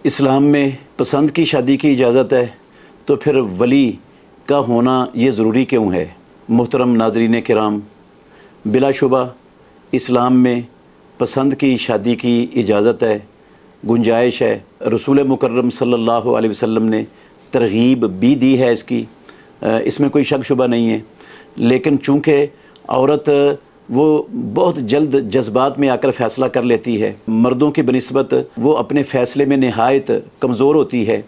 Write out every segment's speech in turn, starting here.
इस्लाम में पसंद की शादी की इजाज़त है तो फिर वली का होना ये ज़रूरी क्यों है? मोहतरम नाज़रीन किराम, बिलाशुबा इस्लाम में पसंद की शादी की इजाज़त है, गुंजाइश है। रसूल मुकर्रम सल्लल्लाहु अलैहि वसल्लम ने तरगीब भी दी है इसकी, इसमें कोई शक शुबा नहीं है। लेकिन चूँकि औरत वो बहुत जल्द जज्बात में आकर फ़ैसला कर लेती है, मर्दों की बनिस्बत वो अपने फ़ैसले में नहायत कमज़ोर होती है,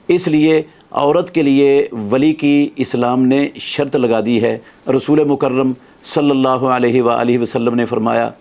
इसलिए औरत के लिए वली की इस्लाम ने शर्त लगा दी है। रसूल मुकर्रम सल्लल्लाहु अलैहि वसल्लम ने फरमाया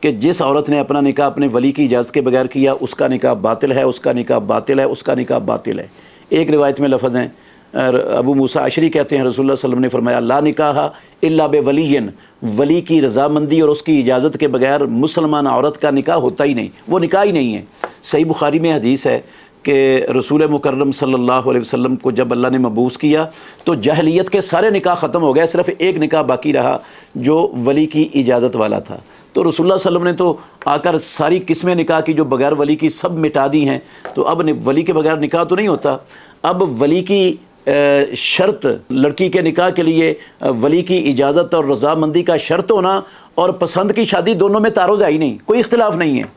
कि जिस औरत ने अपना निकाह अपने वली की इजाज़त के बगैर किया उसका निकाह बातिल है, उसका निकाह बातिल है, उसका निकाह बातिल है। एक रिवायत में लफ्ज़ हैं, अबू मूसा अशरी कहते हैं रसूलुल्लाह सल्लल्लाहु अलैहि वसल्लम ने फरमाया ला निकाह इल्ला बे वलीयन, वली की रज़ामंदी और उसकी इजाज़त के बगैर मुसलमान औरत का निकाह होता ही नहीं, वो निकाह ही नहीं है। सही बुखारी में हदीस है कि रसूल मुकर्रम सल्लल्लाहु अलैहि वसल्लम को जब अल्लाह ने मबूस किया तो जहलियत के सारे निकाह ख़त्म हो गए, सिर्फ एक निकाह बाकी रहा जो वली की इजाज़त वाला था। तो रसूलुल्लाह सल्लल्लाहु अलैहि वसल्लम ने तो आकर सारी किस्में निकाह की जो बगैर वली की सब मिटा दी हैं। तो अब वली के बगैर निकाह तो नहीं होता। अब वली की शर्त, लड़की के निकाह के लिए वली की इजाज़त और रज़ामंदी का शर्त होना और पसंद की शादी, दोनों में तारुज़ है ही नहीं, कोई इख्तिलाफ नहीं है।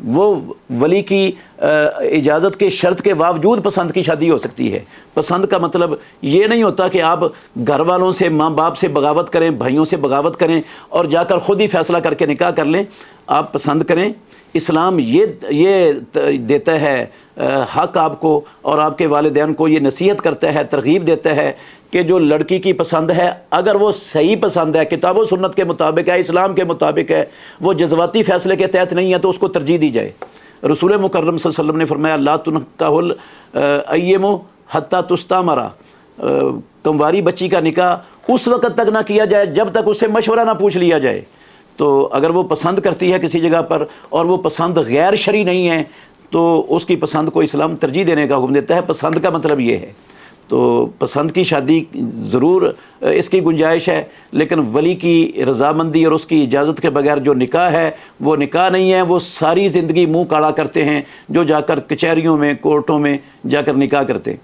वो वली की इजाज़त के शर्त के बावजूद पसंद की शादी हो सकती है। पसंद का मतलब ये नहीं होता कि आप घर वालों से, माँ बाप से बगावत करें, भाइयों से बगावत करें और जाकर ख़ुद ही फ़ैसला करके निकाह कर लें। आप पसंद करें। इस्लाम ये देता है हक़ आपको और आपके वालिदैन को, ये नसीहत करता है, तरगीब देता है कि जो लड़की की पसंद है, अगर वो सही पसंद है, किताब व सुन्नत के मुताबिक है, इस्लाम के मुताबिक है, वो जज्बाती फ़ैसले के तहत नहीं है, तो उसको तरजीह दी जाए। रसूल मुकर्रम सल्लल्लाहु अलैहि वसल्लम ने फरमाया ला तुनकाहुल अय्यमु हत्ता तुस्तामरा, कंवारी बच्ची का निकाह उस वक़्त तक ना किया जाए जब तक उससे मशवरा ना पूछ लिया जाए। तो अगर वो पसंद करती है किसी जगह पर और वो पसंद गैर शरई नहीं है तो उसकी पसंद को इस्लाम तरजीह देने का हुक्म देता है। पसंद का मतलब ये है। तो पसंद की शादी ज़रूर इसकी गुंजाइश है, लेकिन वली की रज़ामंदी और उसकी इजाज़त के बगैर जो निकाह है वो निकाह नहीं है। वो सारी ज़िंदगी मुँह काला करते हैं जो जाकर कचहरियों में, कोर्टों में जाकर निकाह करते हैं।